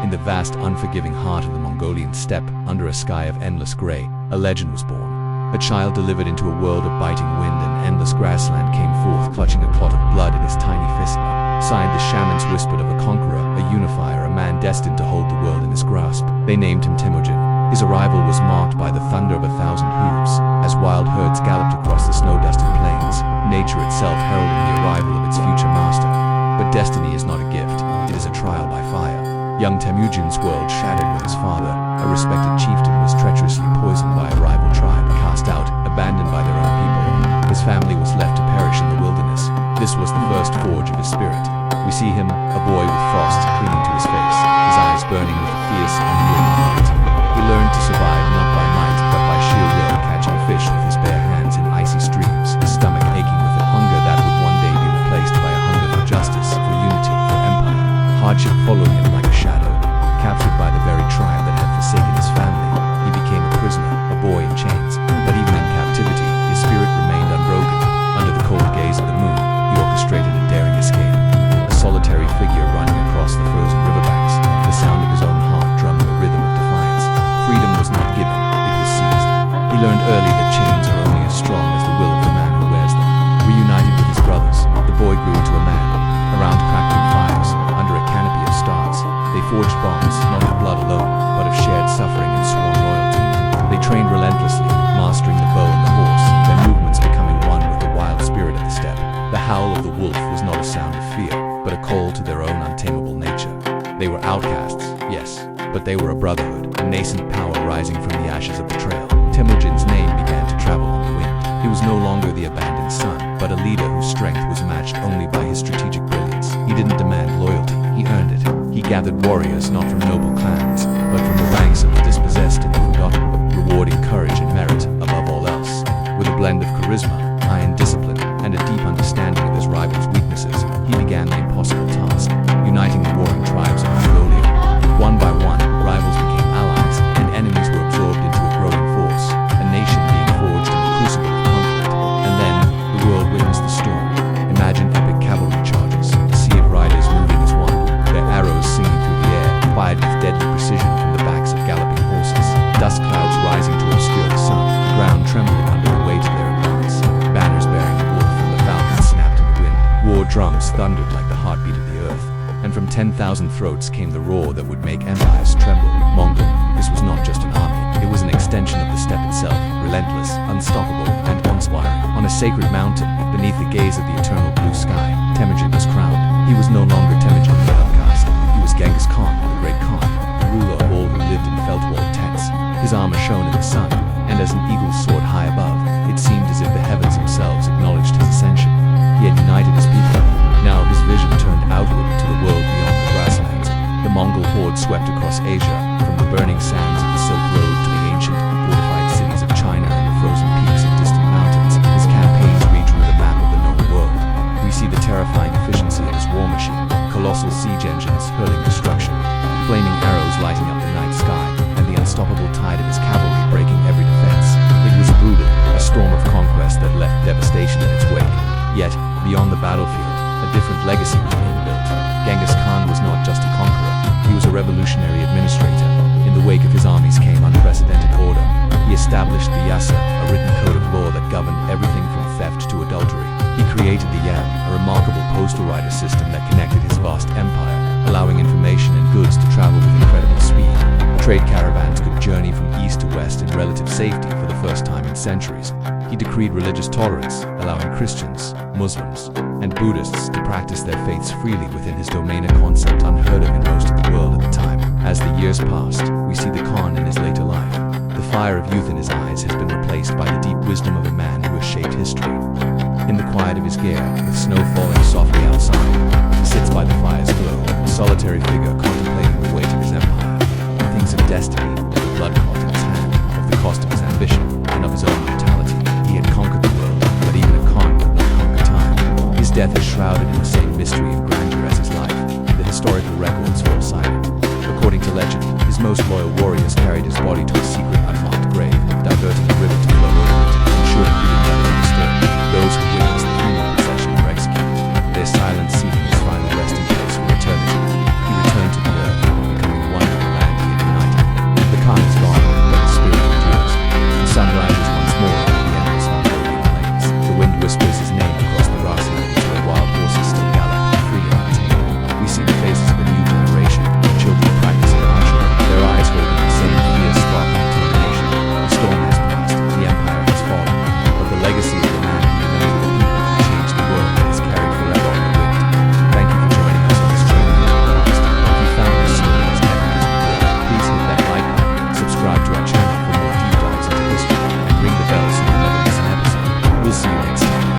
In the vast, unforgiving heart of the Mongolian steppe, under a sky of endless gray, a legend was born. A child delivered into a world of biting wind and endless grassland came forth, clutching a clot of blood in his tiny fist. Signed, the shamans whispered of a conqueror, a unifier, a man destined to hold the world in his grasp. They named him Temujin. His arrival was marked by the thunder of 1,000 hooves. As wild herds galloped across the snow-dusted plains, nature itself heralding the arrival of its future master. But destiny is not a gift, it is a trial by fire. Young Temujin's world shattered when his father, a respected chieftain, was treacherously poisoned by a rival tribe, cast out, abandoned by their own people. His family was left to perish in the wilderness. This was the first forge of his spirit. We see him, a boy with frost clinging to his face, his eyes burning with a fierce, unwilling light. He learned to survive not by might, but by sheer will, catching fish with his bare hands in icy streams, his stomach aching with a hunger that would one day be replaced by a hunger for justice, for unity, for empire. Hardship followed him like a shadow. Captured by the very tribe that had forsaken his family, he became a prisoner, a boy in chains. But even in captivity, his spirit remained unbroken. Under the cold gaze of the moon, he orchestrated a daring escape. A solitary figure running across the frozen riverbanks, the sound of his own heart drumming a rhythm of defiance. Freedom was not given, it was seized. He learned early that chains are only as strong as the will of the man who wears them. Reunited with his brothers, the boy grew into a man. Around crackling fires, under a canopy of stars, they forged bonds, not of blood alone, but of shared suffering and sworn loyalty. They trained relentlessly, mastering the bow and the horse, their movements becoming one with the wild spirit of the steppe. The howl of the wolf was not a sound of fear, but a call to their own untamable nature. They were outcasts, yes, but they were a brotherhood, a nascent power rising from the ashes of the trail. Temujin's name began to travel on the wind. He was no longer the abandoned son, but a leader whose strength was matched only by his strategic brilliance. He didn't demand loyalty, he earned it. He gathered warriors not from noble clans, but from the ranks of the dispossessed and the forgotten, rewarding courage and merit above all else. With a blend of charisma, iron discipline, and a deep understanding of his rival's weaknesses, he began the impossible task, uniting the warring tribes of Mongolia. One by one, rivals became allies, and enemies were absorbed into a growing force, a nation being forged in the crucible of conflict. And then, the world witnessed the storm. Imagine epic cavalry charges, a sea of riders moving as one, their arrows singing through the air, fired with deadly precision from the backs of galloping horses. Dust clouds rising to obscure the sun, the ground trembling under the weight of their advance. Banners bearing the wolf from the falcon snapped in the wind. War drums thundered like the heartbeat of the earth, and from 10,000 throats came the roar that would make empires tremble. Mongol, this was not just an army, it was an extension of the steppe itself, relentless, unstoppable, and uninspiring. On a sacred mountain, beneath the gaze of the eternal blue sky, Temujin was crowned. He was no longer Temujin the outcast. He was Genghis Khan, the great Khan, ruler of all who lived in felt-walled tents. His armor shone in the sun, and as an eagle soared high above, it seemed as if the heavens themselves acknowledged his ascension. He had united his people. Now his vision turned outward to the world beyond the grasslands. The Mongol horde swept across Asia, from the burning sands of the Silk Road to the ancient, fortified cities of China and the frozen peaks of distant mountains. His campaigns reached with a map of the known world. We see the terrifying efficiency of his war machine, colossal siege engines hurling destruction, flaming arrows lighting up the night sky, and the unstoppable tide of his cavalry breaking every defense. It was brutal, a storm of conquest that left devastation in its wake. Yet, beyond the battlefield, a different legacy was being built. Genghis Khan was not just a conqueror, he was a revolutionary administrator. In the wake of his armies came unprecedented order. He established the Yasa, a written code of law that governed everything from theft to adultery. He created the Yam, a remarkable postal rider system that connected his vast empire, allowing information and goods to travel with incredible speed. Trade caravans could journey from east to west in relative safety for the first time in centuries. He decreed religious tolerance, allowing Christians, Muslims, and Buddhists to practice their faiths freely within his domain, a concept unheard of in most of the world at the time. As the years passed, we see the Khan in his later life. The fire of youth in his eyes has been replaced by the deep wisdom of a man who has shaped history. In the quiet of his gear, with snow falling softly outside, he sits by the fire's glow, a solitary figure contemplating the weight of his empire. He thinks of destiny, of the blood clot in his hand, of the cost of his ambition, and of his own mortality. He had conquered the world, but even a Khan could not conquer time. His death is shrouded in the same mystery and grandeur as his life. The historical records fall silent. According to legend, his most loyal warriors carried his body to a